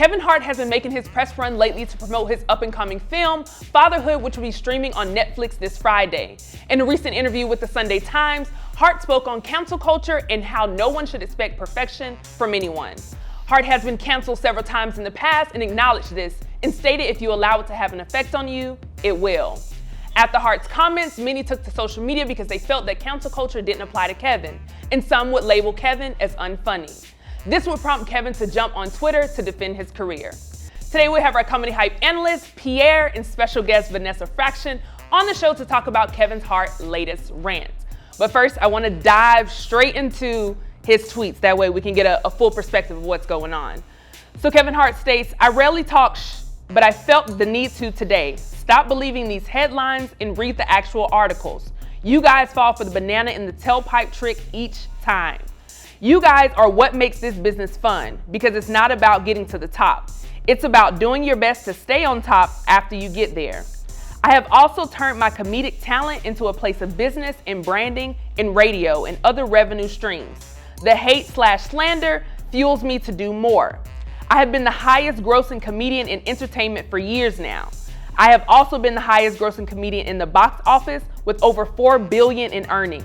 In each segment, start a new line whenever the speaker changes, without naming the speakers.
Kevin Hart has been making his press run lately to promote his up-and-coming film, Fatherhood, which will be streaming on Netflix this Friday. In a recent interview with the Sunday Times, Hart spoke on cancel culture and how no one should expect perfection from anyone. Hart has been canceled several times in the past and acknowledged this and stated if you allow it to have an effect on you, it will. After Hart's comments, many took to social media because they felt that cancel culture didn't apply to Kevin, and some would label Kevin as unfunny. This would prompt Kevin to jump on Twitter to defend his career. Today we have our comedy hype analyst, Pierre, and special guest Vanessa Fraction on the show to talk about Kevin Hart's latest rant. But first, I want to dive straight into his tweets. That way we can get a full perspective of what's going on. So Kevin Hart states, "I rarely talk but I felt the need to today. Stop believing these headlines and read the actual articles. You guys fall for the banana in the tailpipe trick each time. You guys are what makes this business fun, because it's not about getting to the top. It's about doing your best to stay on top after you get there. I have also turned my comedic talent into a place of business and branding and radio and other revenue streams. The hate/slander fuels me to do more. I have been the highest grossing comedian in entertainment for years now. I have also been the highest grossing comedian in the box office with over $4 billion in earnings.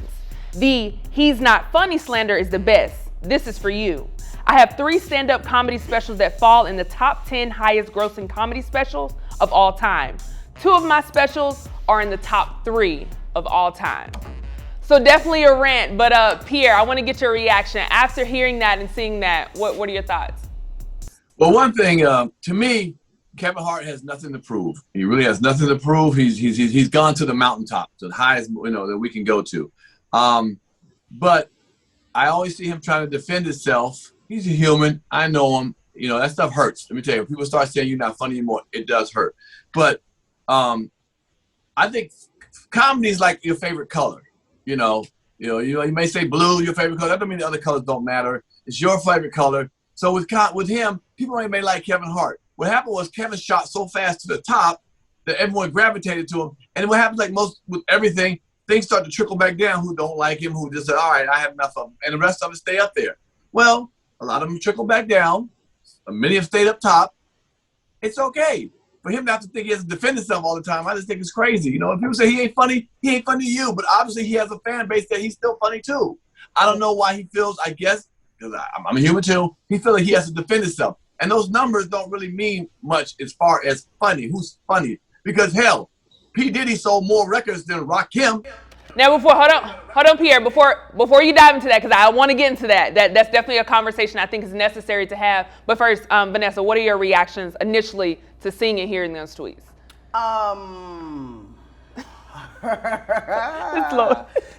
The he's not funny slander is the best. This is for you. I have 3 stand-up comedy specials that fall in the top 10 highest grossing comedy specials of all time. 2 of my specials are in the top 3 of all time." So definitely a rant, but Pierre, I want to get your reaction. After hearing that and seeing that, what are your thoughts?
Well, one thing, to me, Kevin Hart has nothing to prove. He really has nothing to prove. He's gone to the mountaintop, to the highest, that we can go to. But I always see him trying to defend himself. He's a human. I know him. That stuff hurts. Let me tell you, if people start saying you're not funny anymore, it does hurt. But I think comedy is like your favorite color. You may say blue, your favorite color. That doesn't mean the other colors don't matter. It's your favorite color. So with him, people may like Kevin Hart. What happened was Kevin shot so fast to the top that everyone gravitated to him. And what happens, like most with everything, things start to trickle back down who don't like him, who just say, all right, I have enough of him. And the rest of them stay up there. Well, a lot of them trickle back down. Many have stayed up top. It's okay. For him to have to think he has to defend himself all the time, I just think it's crazy. If people say he ain't funny to you. But obviously he has a fan base that he's still funny too. I don't know why he feels, I guess, because I'm a human too, he feels like he has to defend himself. And those numbers don't really mean much as far as funny. Who's funny? Because hell, P. Diddy sold more records than Rakim.
Now, hold on, Pierre. Before you dive into that, because I want to get into that. That's definitely a conversation I think is necessary to have. But first, Vanessa, what are your reactions initially to seeing and hearing those tweets?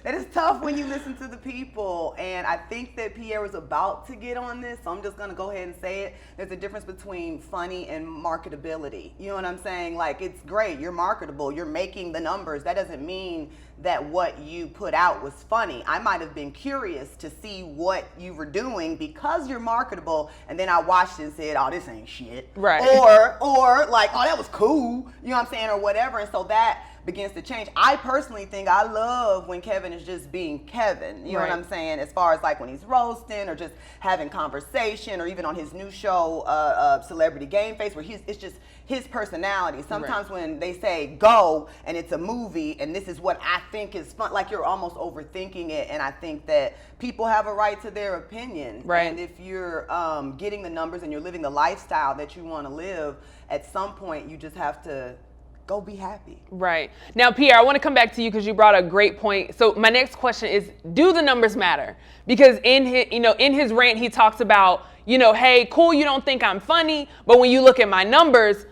It is tough when you listen to the people, and I think that Pierre was about to get on this, so I'm just going to go ahead and say it. There's a difference between funny and marketability. You know what I'm saying? Like, it's great. You're marketable. You're making the numbers. That doesn't mean that what you put out was funny. I might have been curious to see what you were doing because you're marketable, and then I watched it and said, oh, this ain't shit.
Right.
Or like, oh, that was cool. You know what I'm saying? Or whatever. And so that begins to change. I personally think I love when Kevin is just being Kevin. You know what I'm saying? As far as like when he's roasting or just having conversation, or even on his new show, Celebrity Game Face, where it's just his personality. Sometimes when they say go and it's a movie and this is what I think is fun, like you're almost overthinking it. And I think that people have a right to their opinion.
Right.
And if you're getting the numbers and you're living the lifestyle that you want to live, at some point you just have to go be happy.
Right. Now, Pierre, I want to come back to you because you brought a great point. So my next question is, do the numbers matter? Because in his rant, he talks about, hey, cool, you don't think I'm funny, but when you look at my numbers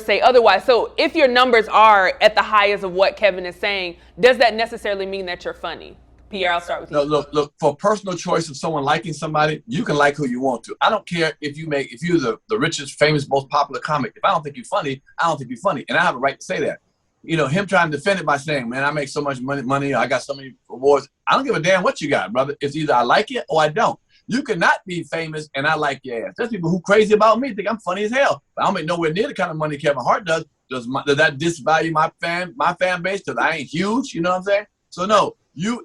say otherwise. So if your numbers are at the highest of what Kevin is saying, does that necessarily mean that you're funny? Pierre, I'll start with you.
No, look, for personal choice of someone liking somebody, you can like who you want to. I don't care if you're the richest, famous, most popular comic. If I don't think you're funny, I don't think you're funny. And I have a right to say that. Him trying to defend it by saying, man, I make so much money, I got so many awards. I don't give a damn what you got, brother. It's either I like it or I don't. You cannot be famous and I like your ass. There's people who crazy about me, think I'm funny as hell. But I don't make nowhere near the kind of money Kevin Hart does. Does that disvalue my fan base? Because I ain't huge, you know what I'm saying? So no.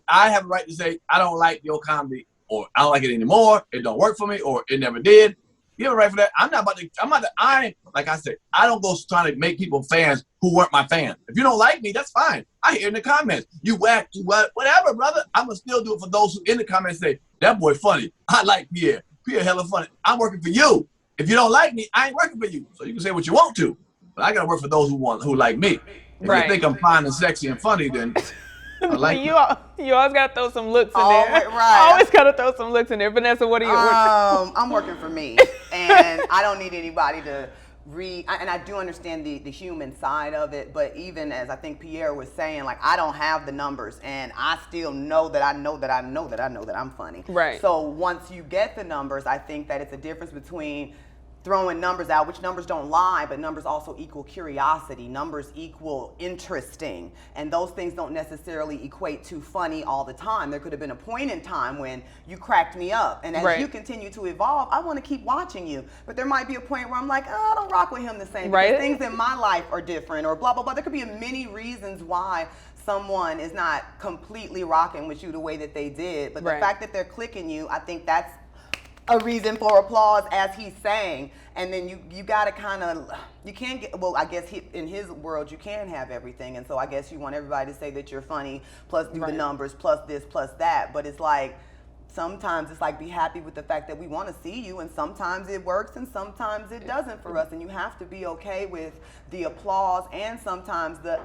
I have a right to say I don't like your comedy, or I don't like it anymore, it don't work for me, or it never did. You have a right for that. Like I said, I don't go trying to make people fans who weren't my fans. If you don't like me, that's fine. I hear in the comments, you whack, you what, whatever, brother. I'm going to still do it for those who in the comments say, that boy funny. I like Pierre. Pierre hella funny. I'm working for you. If you don't like me, I ain't working for you. So you can say what you want to. But I got to work for those who like me. If you think I'm fine and sexy and funny, then I like
you always gotta throw some looks in there.
Right.
Always gotta throw some looks in there. Vanessa, what are you?
I'm working for me, and I don't need anybody to and I do understand the human side of it, but even as I think Pierre was saying, like, I don't have the numbers, and I still know that I'm funny.
Right.
So once you get the numbers, I think that it's a difference between throwing numbers out, which numbers don't lie, but numbers also equal curiosity. Numbers equal interesting. And those things don't necessarily equate to funny all the time. There could have been a point in time when you cracked me up. And as you continue to evolve, I want to keep watching you. But there might be a point where I'm like, oh, I don't rock with him the same. Because things in my life are different or blah, blah, blah. There could be many reasons why someone is not completely rocking with you the way that they did. But the fact that they're clicking you, I think that's a reason for applause, as he's saying. And then you got to kind of, you can't get, well, I guess in his world you can have everything, and so I guess you want everybody to say that you're funny, plus do the numbers, plus this, plus that. But it's like, sometimes it's like, be happy with the fact that we want to see you, and sometimes it works and sometimes it doesn't for us, and you have to be okay with the applause and sometimes the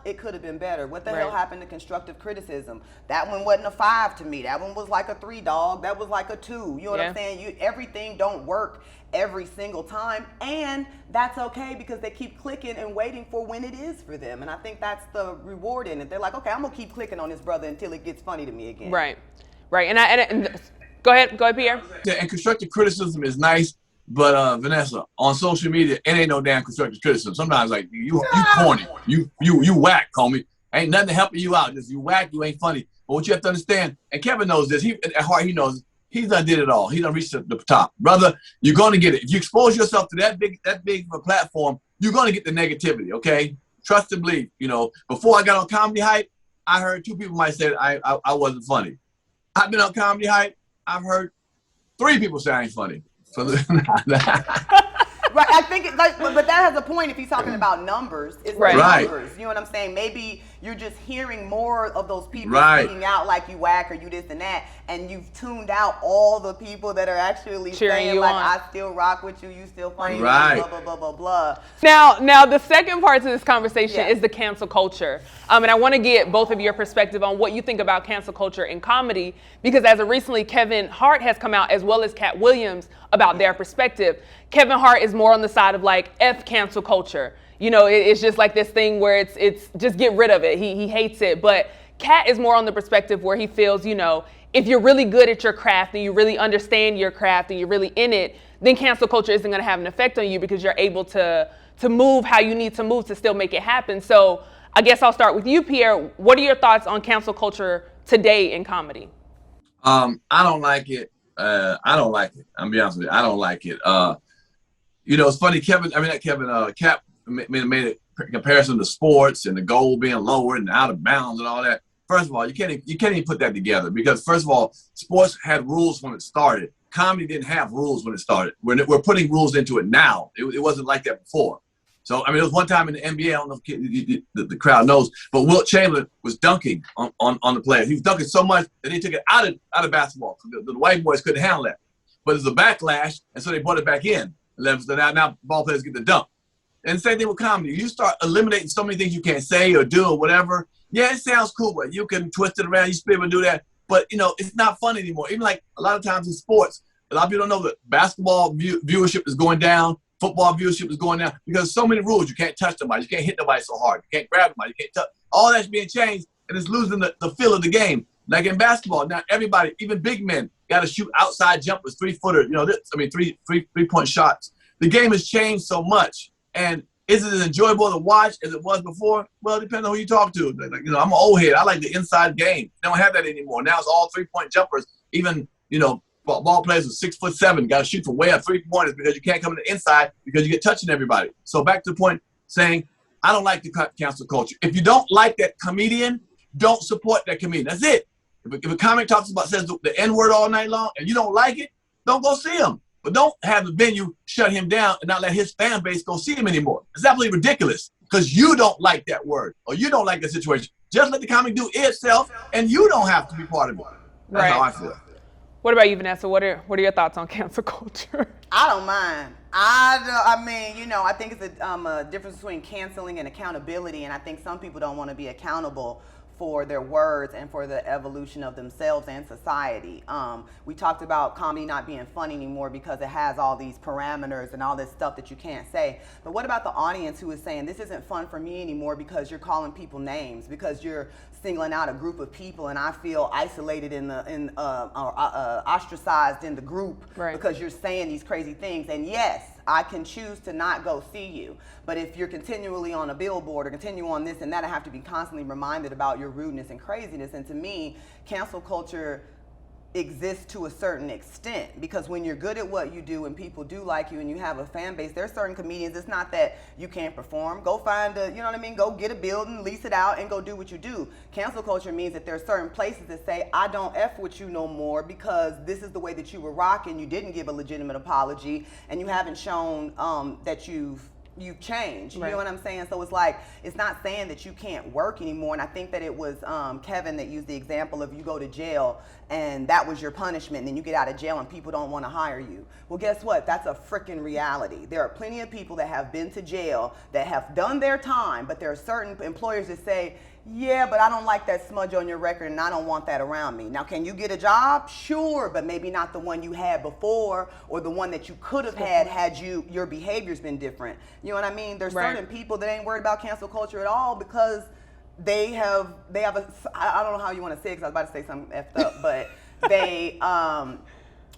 it could have been better. What the hell happened to constructive criticism? That one wasn't a 5 to me. That one was like a 3, dog. That was like a 2. You know what I'm saying? Everything don't work every single time, and that's okay, because they keep clicking and waiting for when it is for them. And I think that's the reward in it. They're like, okay, I'm gonna keep clicking on this brother until it gets funny to me again.
Right. And go ahead, Pierre.
Yeah, and constructive criticism is nice, but Vanessa, on social media, it ain't no damn constructive criticism. Sometimes like you corny, you whack, homie. Ain't nothing helping you out. Just you whack, you ain't funny. But what you have to understand, and Kevin knows this. At heart, he knows. He's done did it all. He done reached the top, brother. You're gonna get it. If you expose yourself to that big of a platform, you're gonna get the negativity. Okay, trust and believe. You know, before I got on Comedy Hype, I heard 2 people might say I wasn't funny. I've been on Comedy Hype. I've heard 3 people say I ain't funny. So
right, I think but that has a point if he's talking about numbers. It's numbers. You know what I'm saying? Maybe you're just hearing more of those people speaking out like you whack or you this and that, and you've tuned out all the people that are actually saying like, I still rock with you, you still funny, blah, blah, blah, blah, blah.
Now the second part to this conversation is the cancel culture. And I want to get both of your perspective on what you think about cancel culture in comedy, because as of recently, Kevin Hart has come out, as well as Cat Williams, about their perspective. Kevin Hart is more on the side of like, F cancel culture. You know, it's just like this thing where it's just get rid of it. He hates it. But Cat is more on the perspective where he feels, you know, if you're really good at your craft and you really understand your craft and you're really in it, then cancel culture isn't going to have an effect on you because you're able to move how you need to move to still make it happen. So I guess I'll start with you, Pierre. What are your thoughts on cancel culture today in comedy?
I don't like it. I'm gonna be honest with you. I don't like it. You know, it's funny. Cap made a comparison to sports and the goal being lowered and out of bounds and all that. First of all, you can't even put that together, because first of all, sports had rules when it started. Comedy didn't have rules when it started. We're putting rules into it now. It wasn't like that before. So, I mean, there was one time in the NBA, I don't know if the crowd knows, but Wilt Chamberlain was dunking on the players. He was dunking so much that he took it out of basketball. The white boys couldn't handle that. But there's a backlash, and so they brought it back in. So now ball players get the dunk. And same thing with comedy. You start eliminating so many things you can't say or do or whatever. Yeah, it sounds cool, but you can twist it around. You should be able to do that. But, you know, it's not fun anymore. Even like a lot of times in sports, a lot of people don't know that basketball viewership is going down. Football viewership is going down because so many rules. You can't touch somebody. You can't hit nobody so hard. You can't grab somebody. You can't touch. All that's being changed, and it's losing the feel of the game. Like in basketball, now everybody, even big men, got to shoot outside jumpers, 3-footer. You know, three-point shots. The game has changed so much, and is it as enjoyable to watch as it was before? Well, it depends on who you talk to. Like, you know, I'm an old head. I like the inside game. They don't have that anymore. Now it's all 3-point jumpers. Even, you know, ball players with 6'7" got to shoot from way up 3-pointers because you can't come to the inside because you get touching everybody. So back to the point saying, I don't like the cancel culture. If you don't like that comedian, don't support that comedian. That's it. If a comic says the N-word all night long and you don't like it, don't go see him. but don't have the venue shut him down and not let his fan base go see him anymore. It's absolutely ridiculous because you don't like that word or you don't like the situation. Just let the comic do itself, and you don't have to be part of it. That's how I feel.
What about you, Vanessa? What are your thoughts on cancel culture?
I don't mind. I mean, you know, I think it's a difference between canceling and accountability, and I think some people don't want to be accountable for their words and for the evolution of themselves and society. We talked about comedy not being fun anymore because it has all these parameters and all this stuff that you can't say. But what about the audience who is saying this isn't fun for me anymore because you're calling people names, because you're singling out a group of people, and I feel isolated ostracized in the group because you're saying these crazy things. And yes, I can choose to not go see you. But if you're continually on a billboard or continue on this and that, I have to be constantly reminded about your rudeness and craziness. And to me, cancel culture exists to a certain extent, because when you're good at what you do and people do like you and you have a fan base, there's certain comedians, it's not that you can't perform. Go find a, you know what I mean, go get a building, lease it out, and go do what you do. Cancel culture means that there's certain places that say, I don't F with you no more because this is the way that you were rocking. You didn't give a legitimate apology and you haven't shown that you've changed. You know what I'm saying? So it's like, it's not saying that you can't work anymore. And I think that it was Kevin that used the example of you go to jail and that was your punishment, and then you get out of jail and people don't want to hire you. Well, guess what? That's a freaking reality. There are plenty of people that have been to jail that have done their time, but there are certain employers that say, yeah, but I don't like that smudge on your record and I don't want that around me. Now, can you get a job? Sure, but maybe not the one you had before or the one that you could have had your behavior's been different. You know what I mean? There's certain people that ain't worried about cancel culture at all because they have a, I don't know how you want to say it because I was about to say something effed up, but they,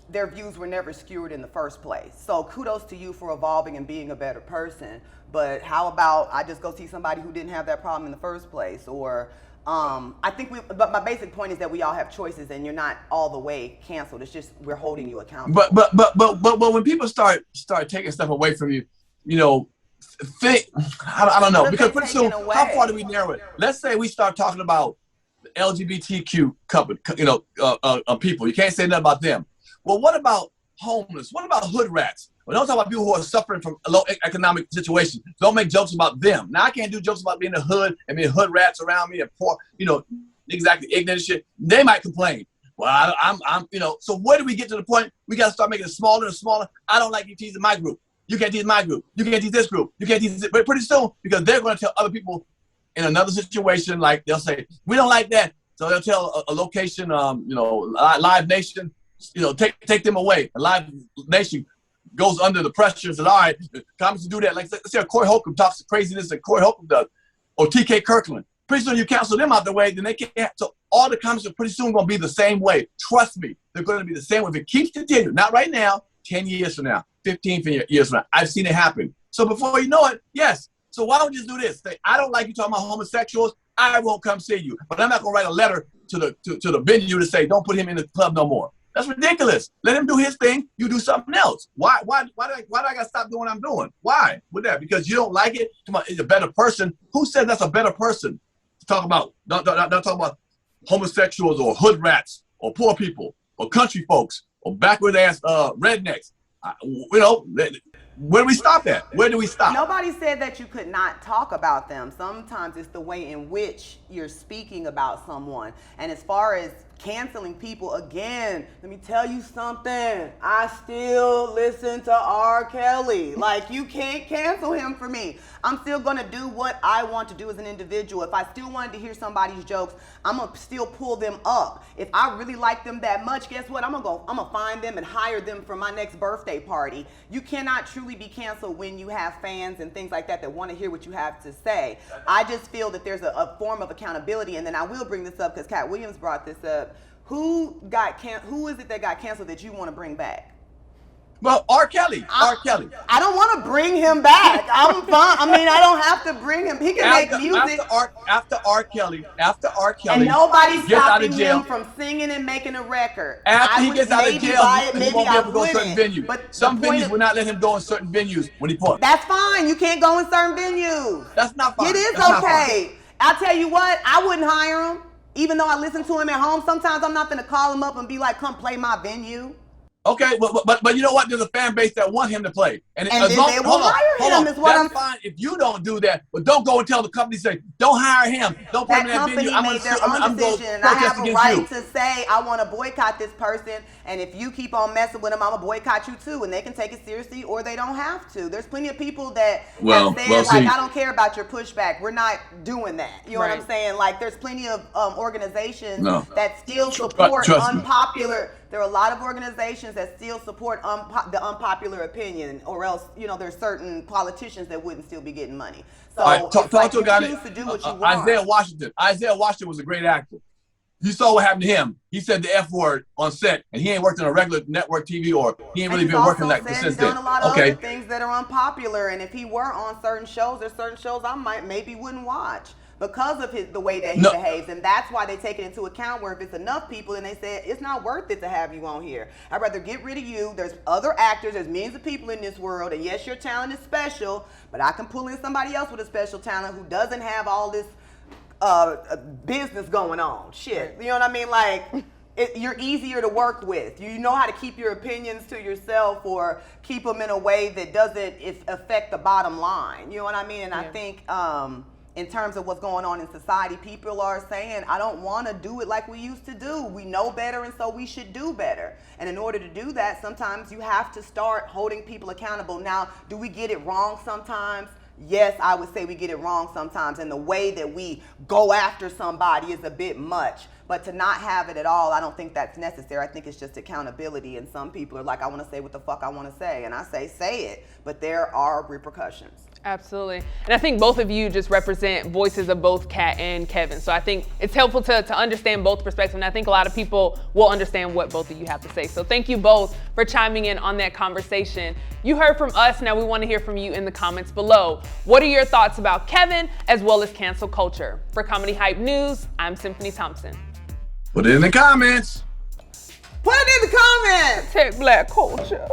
their views were never skewed in the first place. So kudos to you for evolving and being a better person. But how about I just go see somebody who didn't have that problem in the first place? Or I think but my basic point is that we all have choices and you're not all the way canceled. It's just we're holding you accountable.
But when people start taking stuff away from you, you know, I don't know, because pretty soon, how far do we narrow it? Let's say we start talking about the LGBTQ couple, you know, people. You can't say nothing about them. Well, what about homeless? What about hood rats? Well, don't talk about people who are suffering from a low economic situation. Don't make jokes about them. Now, I can't do jokes about being a hood and being hood rats around me and poor, you know, exactly ignorant shit. They might complain. Well, I'm, you know, so where do we get to the point? We got to start making it smaller and smaller. I don't like you teasing my group. You can't tease my group. You can't tease this group. You can't tease this. But pretty soon, because they're going to tell other people in another situation, like they'll say, we don't like that. So they'll tell a location, you know, Live Nation, you know, take them away. A Live Nation goes under the pressure and says, all right, comics do that. Like, let's say Corey Holcomb talks craziness that Corey Holcomb does, or TK Kirkland. Pretty soon you cancel them out the way, then they can't. So all the comics are pretty soon going to be the same way. Trust me, they're going to be the same way. If it keeps continuing, not right now, 10 years from now, 15 years from now. I've seen it happen. So before you know it, yes. So why don't we just do this? Say, I don't like you talking about homosexuals. I won't come see you. But I'm not going to write a letter to the venue to say, don't put him in the club no more. That's ridiculous. Let him do his thing. You do something else. Why do I got to stop doing what I'm doing? Why? With that? Because you don't like it? He's a better person. Who says that's a better person? To talk about, not talk about homosexuals or hood rats or poor people or country folks or backward ass rednecks. You know, where do we stop at? Where do we stop?
Nobody said that you could not talk about them. Sometimes it's the way in which you're speaking about someone. And as far as canceling people, again, let me tell you something. I still listen to R. Kelly. Like, you can't cancel him for me. I'm still going to do what I want to do as an individual. If I still wanted to hear somebody's jokes, I'm going to still pull them up. If I really like them that much, guess what? I'm going to find them and hire them for my next birthday party. You cannot truly be canceled when you have fans and things like that want to hear what you have to say. I just feel that there's a form of accountability, and then I will bring this up because Cat Williams brought this up. Who is it that got canceled that you want to bring back?
Well, R. Kelly. R. Kelly.
I don't want to bring him back. I'm fine. I mean, I don't have to bring him. He can make music.
After R. Kelly.
And nobody's stopping him from singing and making a record.
After he gets out of jail, he won't be able to go to certain venues. But some venues will not let him go in certain venues when he performs.
That's fine. You can't go in certain venues.
That's not fine.
It is okay. I'll tell you what, I wouldn't hire him. Even though I listen to him at home, sometimes I'm not going to call him up and be like, come play my venue.
Okay, but you know what? There's a fan base that want him to play,
and then they will hire him. Is what
That's fine if you don't do that, but don't go and tell the company, say, don't hire him. Don't put him in that venue.
That company made their own decision, and I have a right to say I want to boycott this person. And if you keep on messing with them, I'm gonna boycott you too. And they can take it seriously, or they don't have to. There's plenty of people that say, I don't care about your pushback. We're not doing that. You know what I'm saying? Like, there's plenty of organizations that still support unpopular. There are a lot of organizations that still support the unpopular opinion, or else, you know, there's certain politicians that wouldn't still be getting money. So
talk to a guy
to do what you want.
Isaiah Washington. Isaiah Washington was a great actor. You saw what happened to him. He said the F word on set, and he ain't worked on a regular network TV, or he ain't really been working like this since then.
He's done a lot of other things that are unpopular, and if he were on certain shows, there's certain shows I maybe wouldn't watch because of the way that he behaves. And that's why they take it into account, where if it's enough people and they say it's not worth it to have you on here, I'd rather get rid of you. There's other actors, there's millions of people in this world, and yes, your talent is special, but I can pull in somebody else with a special talent who doesn't have all this business going on. Shit, you know what I mean? Like, you're easier to work with. You know how to keep your opinions to yourself, or keep them in a way that doesn't affect the bottom line. You know what I mean? And I think in terms of what's going on in society, people are saying, I don't want to do it like we used to do. We know better, and so we should do better. And in order to do that, sometimes you have to start holding people accountable. Now, do we get it wrong sometimes? Yes, I would say we get it wrong sometimes, and the way that we go after somebody is a bit much. But to not have it at all, I don't think that's necessary. I think it's just accountability, and some people are like, I want to say what the fuck I want to say, and I say it, but there are repercussions.
Absolutely. And I think both of you just represent voices of both Kat and Kevin. So I think it's helpful to understand both perspectives. And I think a lot of people will understand what both of you have to say. So thank you both for chiming in on that conversation. You heard from us. Now we want to hear from you in the comments below. What are your thoughts about Kevin as well as cancel culture? For Comedy Hype News, I'm Symphony Thompson.
Put it in the comments.
Put it in the comments.
Protect Black culture.